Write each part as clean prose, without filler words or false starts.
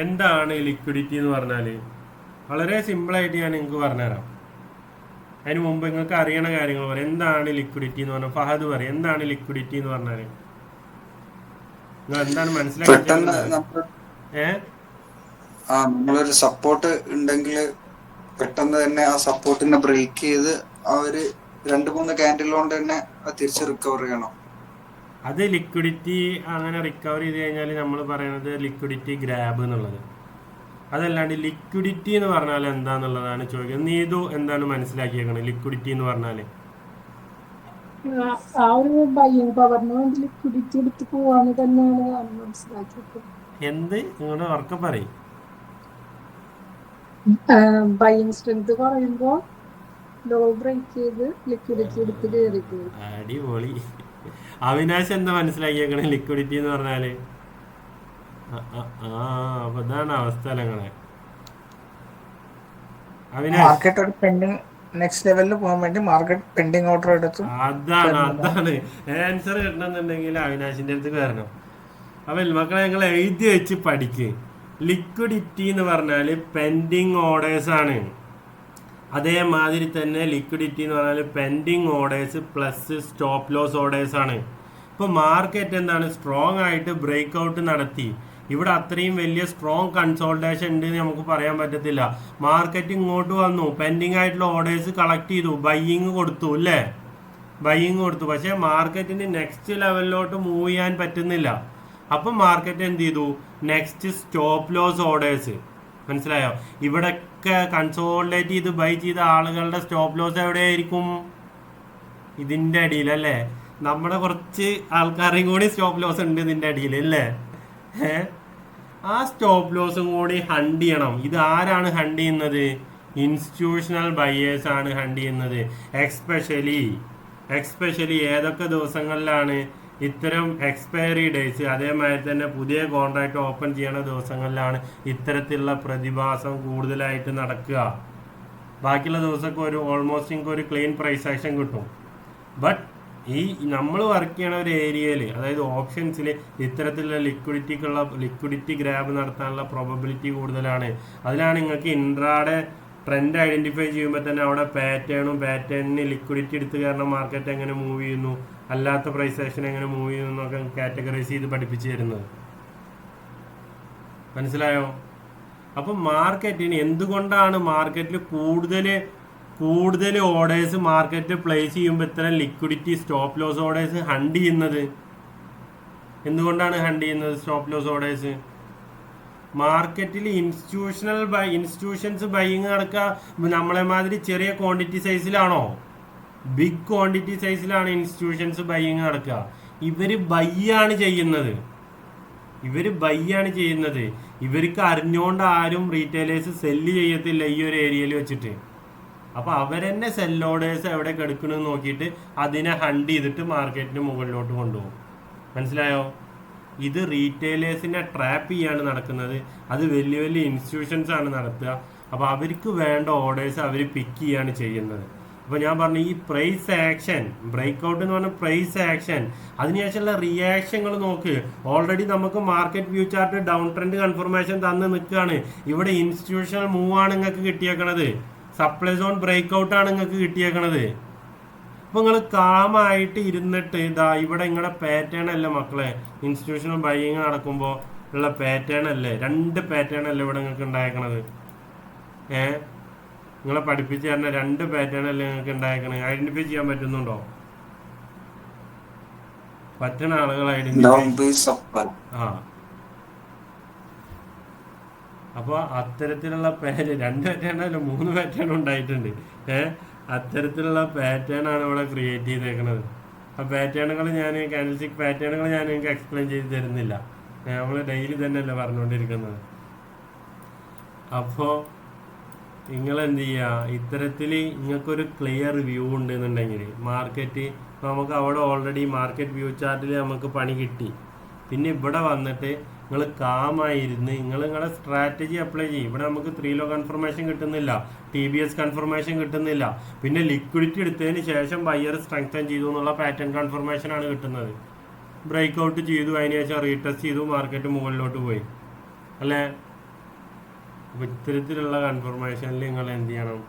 എന്താണ് ലിക്വിഡിറ്റി എന്ന് പറഞ്ഞാൽ വളരെ സിമ്പിളായിട്ട് ഞാൻ നിങ്ങൾക്ക് പറഞ്ഞുതരാം. അതിന് മുമ്പ് നിങ്ങൾക്ക് അറിയണ കാര്യങ്ങൾ പറയാം. എന്താണ് ലിക്വിഡിറ്റി എന്ന് പറഞ്ഞാൽ ഫഹദ് പറയും. എന്താണ് ലിക്വിഡിറ്റി എന്ന് പറഞ്ഞാൽ നിങ്ങൾ എന്താണ് പെട്ടെന്ന് മനസ്സിലാക്കിച്ചേക്കുന്നത്? നമ്മൾ ഏഹ് നമ്മളൊരു സപ്പോർട്ട് ഉണ്ടെങ്കിൽ പെട്ടെന്ന് തന്നെ ആ സപ്പോർട്ടിനെ ബ്രേക്ക് ചെയ്ത് ആ ഒരു 2-3 ക്യാൻഡിൽ കൊണ്ട് തന്നെ അത് തിരിച്ച് റിക്കവർ ചെയ്യണം. അത് ലിക്വിഡിറ്റി അങ്ങനെ റിക്കവർ ചെയ്ത് കഴിഞ്ഞാൽ നമ്മൾ പറയുന്നത് ലിക്വിഡിറ്റി ഗ്രാബ് എന്നുള്ളത്. അതല്ലാണ്ട് ലിക്വിഡിറ്റി എന്ന് പറഞ്ഞാൽ എന്താന്നുള്ളതാണ് ചോദിക്കുന്നത്. നീതു എന്താണ് മനസ്സിലാക്കിയേക്കണത് ലിക്വിഡിറ്റി എന്ന് പറഞ്ഞാൽ? ആ ഒരു ബയ്യിങ് പവറിന് വേണ്ടി ലിക്വിഡിറ്റി എടുത്ത് പോവാന്ന് തന്നെയാണ് ഞാൻ മനസ്സിലാക്കിയത്. എന്ത് നിങ്ങളുടെ ഉറക്കം പറയും? ബയ്യിങ് സ്ട്രെങ്ത് കുറയുമ്പോൾ ലോ ബ്രേക്ക് ചെയ്ത് ലിക്വിഡിറ്റി എടുത്ത് കയറി പോകും. അടിപൊളി. അവിനാശ് എന്താ മനസ്സിലാക്കിയേക്കണേ ലിക്വിഡിറ്റി എന്ന് പറഞ്ഞാല്? അപ്പൊ ഇതാണ് അവസ്ഥ നിങ്ങളെ. അവിനാശ് മാർക്കറ്റ് ഒരു പെൻഡിങ് നെക്സ്റ്റ് ലെവലിൽ പോകാൻ വേണ്ടി മാർക്കറ്റ് പെൻഡിങ് ഓർഡർ എടുത്ത് അതാണ് ആൻസർ കിട്ടണമെന്നുണ്ടെങ്കിൽ അവിനാശിന്റെ അടുത്ത് കയറണം. അപ്പൊ മക്കളെ നിങ്ങൾ എഴുതി വെച്ച് പഠിക്ക്. ലിക്വിഡിറ്റി എന്ന് പറഞ്ഞാല് പെൻഡിങ് ഓർഡേഴ്സ് ആണ്. അതേമാതിരി തന്നെ ലിക്വിഡിറ്റി എന്ന് പറഞ്ഞാൽ pending orders plus stop loss orders ആണ്. ഇപ്പോൾ മാർക്കറ്റ് എന്താണ് സ്ട്രോങ് ആയിട്ട് ബ്രേക്ക് ഔട്ട് നടത്തി. ഇവിടെ അത്രയും വലിയ സ്ട്രോങ് കൺസോൾട്ടേഷൻ ഉണ്ട് എന്ന് നമുക്ക് പറയാൻ പറ്റത്തില്ല. മാർക്കറ്റ് ഇങ്ങോട്ട് വന്നു, പെൻഡിങ് ആയിട്ടുള്ള ഓർഡേഴ്സ് കളക്ട് ചെയ്തു, ബയ്യിങ് കൊടുത്തു അല്ലേ, ബയ്യിങ് കൊടുത്തു. പക്ഷേ മാർക്കറ്റിന് നെക്സ്റ്റ് ലെവലിലോട്ട് മൂവ് ചെയ്യാൻ പറ്റുന്നില്ല. അപ്പം മാർക്കറ്റ് എന്ത് ചെയ്തു? Next stop loss orders. മനസ്സിലായോ? ഇവിടെയൊക്കെ കൺസോളിഡേറ്റ് ചെയ്ത് ബൈ ചെയ്ത ആളുകളുടെ സ്റ്റോപ്പ് ലോസ് എവിടെയായിരിക്കും? ഇതിൻ്റെ അടിയിലല്ലേ? നമ്മുടെ കുറച്ച് ആൾക്കാരെയും കൂടി സ്റ്റോപ്പ് ലോസ് ഉണ്ട് ഇതിൻ്റെ അടിയിൽ അല്ലേ? ആ സ്റ്റോപ്പ് ലോസും കൂടി ഹണ്ട് ചെയ്യണം. ഇത് ആരാണ് ഹണ്ട് ചെയ്യുന്നത്? ഇൻസ്റ്റിറ്റ്യൂഷണൽ ബയേഴ്സ് ആണ് ഹണ്ട് ചെയ്യുന്നത്. എക്സ്പെഷ്യലി ഏതൊക്കെ ദിവസങ്ങളിലാണ്? ഇത്തരം എക്സ്പയറി ഡേയ്സ്, അതേമാതിരി തന്നെ പുതിയ കോൺട്രാക്ട് ഓപ്പൺ ചെയ്യണ ദിവസങ്ങളിലാണ് ഇത്തരത്തിലുള്ള പ്രതിഭാസം കൂടുതലായിട്ട് നടക്കുക. ബാക്കിയുള്ള ദിവസമൊക്കെ ഓൾമോസ്റ്റ് നിങ്ങൾക്ക് ഒരു ക്ലീൻ പ്രൈസ് ആക്ഷൻ കിട്ടും. ബട്ട് ഈ നമ്മൾ വർക്ക് ചെയ്യണ ഒരു ഏരിയയിൽ, അതായത് ഓപ്ഷൻസിൽ ഇത്തരത്തിലുള്ള ലിക്വിഡിറ്റി ഗ്രാബ് നടത്താനുള്ള പ്രോബബിലിറ്റി കൂടുതലാണ്. അതിലാണ് നിങ്ങൾക്ക് ഇൻട്രാഡേ ട്രെൻഡ് ഐഡൻറ്റിഫൈ ചെയ്യുമ്പോൾ തന്നെ അവിടെ പാറ്റേണിന് ലിക്വിഡിറ്റി എടുത്ത് കാരണം മാർക്കറ്റ് എങ്ങനെ മൂവ് ചെയ്യുന്നു, അല്ലാത്ത പ്രൈസ് ആക്ഷൻ എങ്ങനെ മൂവ് ചെയ്യുന്നു എന്നൊക്കെ കാറ്റഗറൈസ് ചെയ്ത് പഠിപ്പിച്ചു തരുന്നത്. മനസ്സിലായോ? അപ്പം മാർക്കറ്റിന് എന്തുകൊണ്ടാണ് മാർക്കറ്റിൽ കൂടുതൽ ഓർഡേഴ്സ് മാർക്കറ്റ് പ്ലേസ് ചെയ്യുമ്പോൾ ഇത്തരം liquidity stop loss orders hunt ചെയ്യുന്നത്? എന്തുകൊണ്ടാണ് ഹണ്ട് ചെയ്യുന്നത് സ്റ്റോപ്പ് ലോസ് ഓർഡേഴ്സ്? മാർക്കറ്റിൽ ഇൻസ്റ്റിറ്റ്യൂഷൻസ് ബൈയിങ് നടക്കുക നമ്മളെ മാതിരി ചെറിയ ക്വാണ്ടിറ്റി സൈസിലാണോ? ബിഗ് ക്വാണ്ടിറ്റി സൈസിലാണ് ഇൻസ്റ്റിറ്റ്യൂഷൻസ് ബൈയിങ് നടക്കുക. ഇവർ ബൈയാണ് ചെയ്യുന്നത്. ഇവർക്ക് അറിഞ്ഞുകൊണ്ട് ആരും റീറ്റെയിലേഴ്സ് സെല്ല് ചെയ്യത്തില്ല ഈ ഒരു ഏരിയയിൽ വെച്ചിട്ട്. അപ്പോൾ അവരെന്നെ സെൽ ഓർഡേഴ്സ് എവിടെ കിടക്കണമെന്ന് നോക്കിയിട്ട് അതിനെ ഹണ്ട് ചെയ്തിട്ട് മാർക്കറ്റിന് മുകളിലോട്ട് കൊണ്ടുപോകും. മനസ്സിലായോ? ഇത് റീറ്റെയിലേഴ്സിനെ ട്രാപ്പ് ചെയ്യാണ് നടക്കുന്നത്. അത് വലിയ ഇൻസ്റ്റിറ്റ്യൂഷൻസ് ആണ് നടത്തുക. അപ്പോൾ അവർക്ക് വേണ്ട ഓർഡേഴ്സ് അവർ പിക്ക് ചെയ്യാണ് ചെയ്യുന്നത്. അപ്പോൾ ഞാൻ പറഞ്ഞു ഈ പ്രൈസ് ആക്ഷൻ ബ്രേക്ക് ഔട്ട് എന്ന് പറഞ്ഞാൽ പ്രൈസ് ആക്ഷൻ, അതിനുശേഷമുള്ള റിയാക്ഷനുകൾ നോക്ക്. ഓൾറെഡി നമുക്ക് market view chart down trend confirmation തന്ന് നിൽക്കുകയാണ്. ഇവിടെ ഇൻസ്റ്റിറ്റ്യൂഷണൽ മൂവ് ആണ് നിങ്ങൾക്ക് കിട്ടിയേക്കണത്. സപ്ലൈ സോൺ ബ്രേക്ക് ഔട്ടാണ് നിങ്ങൾക്ക് കിട്ടിയേക്കണത്. അപ്പോൾ നിങ്ങൾ കാമായിട്ട് ഇരുന്നിട്ട് ഇതാ ഇവിടെ നിങ്ങളുടെ പാറ്റേൺ അല്ലേ മക്കളെ, ഇൻസ്റ്റിറ്റ്യൂഷണൽ ബൈയിങ് നടക്കുമ്പോൾ ഉള്ള പാറ്റേൺ അല്ലേ, 2 പാറ്റേൺ അല്ലേ ഇവിടെ നിങ്ങൾക്ക് ഉണ്ടായേക്കണത്. നിങ്ങളെ പഠിപ്പിച്ച് തരുന്ന 2 പാറ്റേൺ അല്ലേ നിങ്ങൾക്ക് ഉണ്ടായേക്കണത്. ഐഡന്റിഫൈ ചെയ്യാൻ പറ്റുന്നുണ്ടോ? പറ്റുന്ന ആളുകൾ ഐഡന്റിഫൈ. അപ്പോൾ അത്തരത്തിലുള്ള 2 പാറ്റേൺ അല്ല 3 പാറ്റേൺ ഉണ്ടായിട്ടുണ്ട്. അത്തരത്തിലുള്ള പാറ്റേൺ ആണ് ഇവിടെ ക്രിയേറ്റ് ചെയ്തേക്കുന്നത്. ആ പാറ്റേണുകൾ കാൻഡൽസ്റ്റിക് പാറ്റേണുകൾ ഞാൻ നിങ്ങൾക്ക് എക്സ്പ്ലെയിൻ ചെയ്ത് തരുന്നില്ല. നമ്മൾ ഡെയിലി തന്നെയല്ലേ പറഞ്ഞുകൊണ്ടിരിക്കുന്നത്. അപ്പോൾ നിങ്ങൾ എന്ത് ചെയ്യുക, ഇത്തരത്തിൽ നിങ്ങൾക്കൊരു ക്ലിയർ വ്യൂ ഉണ്ടെന്നുണ്ടെങ്കിൽ മാർക്കറ്റ്, നമുക്ക് അവിടെ ഓൾറെഡി മാർക്കറ്റ് വ്യൂ ചാർട്ടിൽ നമുക്ക് പണി കിട്ടി. പിന്നെ ഇവിടെ വന്നിട്ട് നിങ്ങൾ കാമായിരുന്ന് നിങ്ങളുടെ സ്ട്രാറ്റജി അപ്ലൈ ചെയ്യും. ഇവിടെ നമുക്ക് 3 ലോ കൺഫർമേഷൻ കിട്ടുന്നില്ല, TBS കൺഫർമേഷൻ കിട്ടുന്നില്ല. പിന്നെ ലിക്വിഡിറ്റി എടുത്തതിന് ശേഷം ബയ്യർ സ്ട്രെങ്തൻ ചെയ്തു എന്നുള്ള പാറ്റേൺ കൺഫർമേഷൻ ആണ് കിട്ടുന്നത്. ബ്രേക്ക് ഔട്ട് ചെയ്തു, അതിന് ശേഷം റീടെസ്റ്റ് ചെയ്തു, മാർക്കറ്റ് മുകളിലോട്ട് പോയി അല്ലേ. അപ്പോൾ ഇത്തരത്തിലുള്ള കൺഫർമേഷനിൽ നിങ്ങൾ എന്ത് ചെയ്യണം,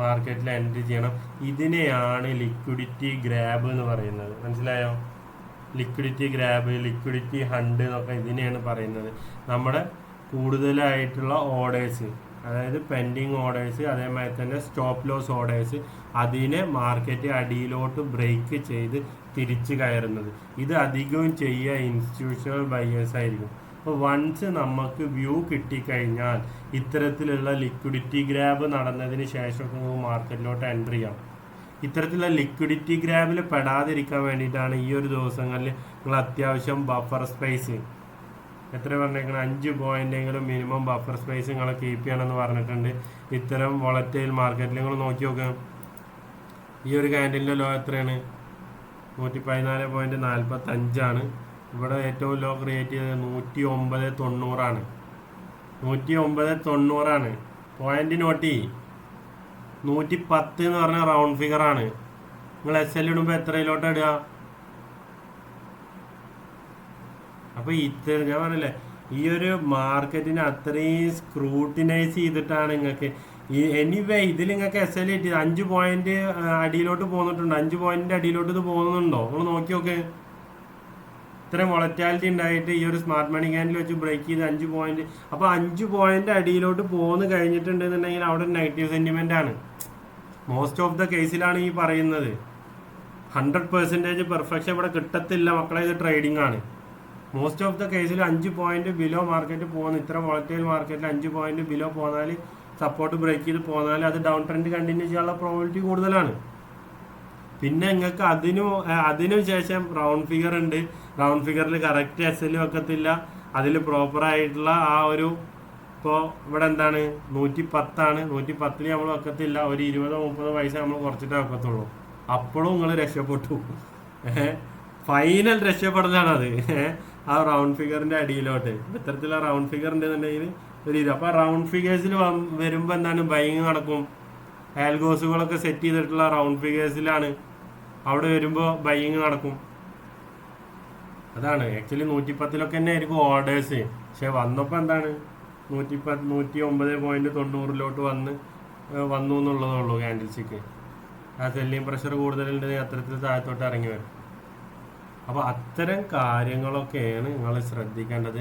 മാർക്കറ്റിൽ എൻട്രി ചെയ്യണം. ഇതിനെയാണ് ലിക്വിഡിറ്റി ഗ്രാബ് എന്ന് പറയുന്നത്. മനസ്സിലായോ? ലിക്വിഡിറ്റി ഗ്രാബ്, ലിക്വിഡിറ്റി ഹണ്ട് എന്നൊക്കെ ഇതിനെയാണ് പറയുന്നത്. നമ്മുടെ കൂടുതലായിട്ടുള്ള ഓർഡേഴ്സ്, അതായത് പെൻഡിങ് ഓർഡേഴ്സ്, അതേമാതിരി തന്നെ സ്റ്റോപ്പ് ലോസ് ഓർഡേഴ്സ്, അതിനെ മാർക്കറ്റ് അടിയിലോട്ട് ബ്രേക്ക് ചെയ്ത് തിരിച്ച് കയറുന്നത്. ഇത് അധികവും ചെയ്യുക ഇൻസ്റ്റിറ്റ്യൂഷണൽ ബയേഴ്സ് ആയിരിക്കും. അപ്പോൾ വൺസ് നമുക്ക് വ്യൂ കിട്ടിക്കഴിഞ്ഞാൽ ഇത്തരത്തിലുള്ള ലിക്വിഡിറ്റി ഗ്രാബ് നടന്നതിന് ശേഷം നമുക്ക് മാർക്കറ്റിലോട്ട് എൻട്രി ചെയ്യാം. ഇത്തരത്തിലുള്ള ലിക്വിഡിറ്റി ഗ്രാബിൽ പെടാതിരിക്കാൻ വേണ്ടിയിട്ടാണ് ഈ ഒരു ദിവസങ്ങളിൽ നിങ്ങൾ അത്യാവശ്യം ബഫർ സ്പേസ് എത്ര പറഞ്ഞേക്കണം, 5 പോയിന്റെങ്കിലും മിനിമം ബഫർ സ്പേസ് നിങ്ങൾ കീപ്പ് ചെയ്യണമെന്ന് പറഞ്ഞിട്ടുണ്ട്. ഇത്തരം വോളറ്റൈൽ മാർക്കറ്റിൽ നിങ്ങൾ നോക്കി നോക്കാം. ഈ ഒരു ക്യാൻഡിലിൻ്റെ ലോ എത്രയാണ്? 114.45 ഇവിടെ ഏറ്റവും ലോ ക്രിയേറ്റ് ചെയ്തത് 109.90. 109.90 പോയിന്റ് നോട്ടി. 110 എന്ന് പറഞ്ഞ റൗണ്ട് ഫിഗർ ആണ്. നിങ്ങൾ SL ഇടുമ്പോൾ എത്രയിലോട്ട് ഇടുക? അപ്പൊ ഞാൻ പറഞ്ഞില്ലേ, ഈ ഒരു മാർക്കറ്റിനെ അത്രയും സ്ക്രൂട്ടിനൈസ് ചെയ്തിട്ടാണ് നിങ്ങൾക്ക് എനിവേ ഇതിൽ നിങ്ങൾക്ക് SL കിട്ടിയത് 5 പോയിന്റ് അടിയിലോട്ട് പോന്നിട്ടുണ്ട്. 5 പോയിന്റിന്റെ അടിയിലോട്ട് ഇത് പോകുന്നുണ്ടോ? നിങ്ങൾ നോക്കി നോക്ക്. ഇത്രയും വോളറ്റാലിറ്റി ഉണ്ടായിട്ട് ഈ ഒരു സ്മാർട്ട് മണി ക്യാൻഡിൽ വെച്ച് ബ്രേക്ക് ചെയ്ത് 5 പോയിന്റ്. അപ്പോൾ 5 പോയിന്റ് അടിയിലോട്ട് പോന്ന് കഴിഞ്ഞിട്ടുണ്ടെന്നുണ്ടെങ്കിൽ അവിടെ നെഗറ്റീവ് സെന്റിമെന്റ് ആണ്. മോസ്റ്റ് ഓഫ് ദ കേസിലാണ് ഈ പറയുന്നത്. 100% പെർഫെക്ഷൻ ഇവിടെ കിട്ടത്തില്ല മക്കളെ. ഇത് ട്രേഡിംഗ് ആണ്. മോസ്റ്റ് ഓഫ് ദ കേസിൽ 5 പോയിന്റ് ബിലോ മാർക്കറ്റ് പോകുന്നു. ഇത്ര വോളറ്റൈൽ മാർക്കറ്റിൽ 5 പോയിന്റ് ബിലോ പോന്നാൽ, സപ്പോർട്ട് ബ്രേക്ക് ചെയ്ത് പോന്നാൽ അത് ഡൗൺ ട്രെൻഡ് കണ്ടിന്യൂ ചെയ്യാനുള്ള പ്രോബിലിറ്റി കൂടുതലാണ്. പിന്നെ നിങ്ങൾക്ക് അതിനു ശേഷം റൗണ്ട് ഫിഗർ ഉണ്ട്. റൗണ്ട് ഫിഗറിൽ കറക്റ്റ് SL വെക്കത്തില്ല. അതിൽ പ്രോപ്പറായിട്ടുള്ള ആ ഒരു, ഇപ്പോൾ ഇവിടെ എന്താണ് 110 110 നമ്മൾ വെക്കത്തില്ല. ഒരു 20-30 പൈസ നമ്മൾ കുറച്ചിട്ടേ വെക്കത്തുള്ളൂ. അപ്പോഴും നിങ്ങൾ രക്ഷപ്പെട്ടു. ഫൈനൽ രക്ഷപ്പെടലാണത്. ആ റൗണ്ട് ഫിഗറിന്റെ അടിയിലോട്ട് ഇത്തരത്തിലുള്ള റൗണ്ട് ഫിഗർ ഉണ്ടെന്നുണ്ടെങ്കിൽ ഒരു അപ്പോൾ റൗണ്ട് ഫിഗേഴ്സിൽ വരുമ്പോൾ എന്താണ്, ബൈങ് നടക്കും. ആൽഗോസുകളൊക്കെ സെറ്റ് ചെയ്തിട്ടുള്ള റൗണ്ട് ഫിഗേഴ്സിലാണ്. അവിടെ വരുമ്പോൾ ബൈങ് നടക്കും. അതാണ് ആക്ച്വലി 110 തന്നെ ആയിരിക്കും ഓർഡേഴ്സ്. പക്ഷെ വന്നപ്പോൾ എന്താണ് 109.90 വന്നു എന്നുള്ളതേ ഉള്ളൂ ക്യാൻഡിൽസിക്ക്. ആ സെല്ലിങ് പ്രഷർ കൂടുതലുണ്ടെങ്കിൽ അത്തരത്തിൽ താഴത്തോട്ട് ഇറങ്ങി വരും. അപ്പോൾ അത്തരം കാര്യങ്ങളൊക്കെയാണ് നിങ്ങൾ ശ്രദ്ധിക്കേണ്ടത്.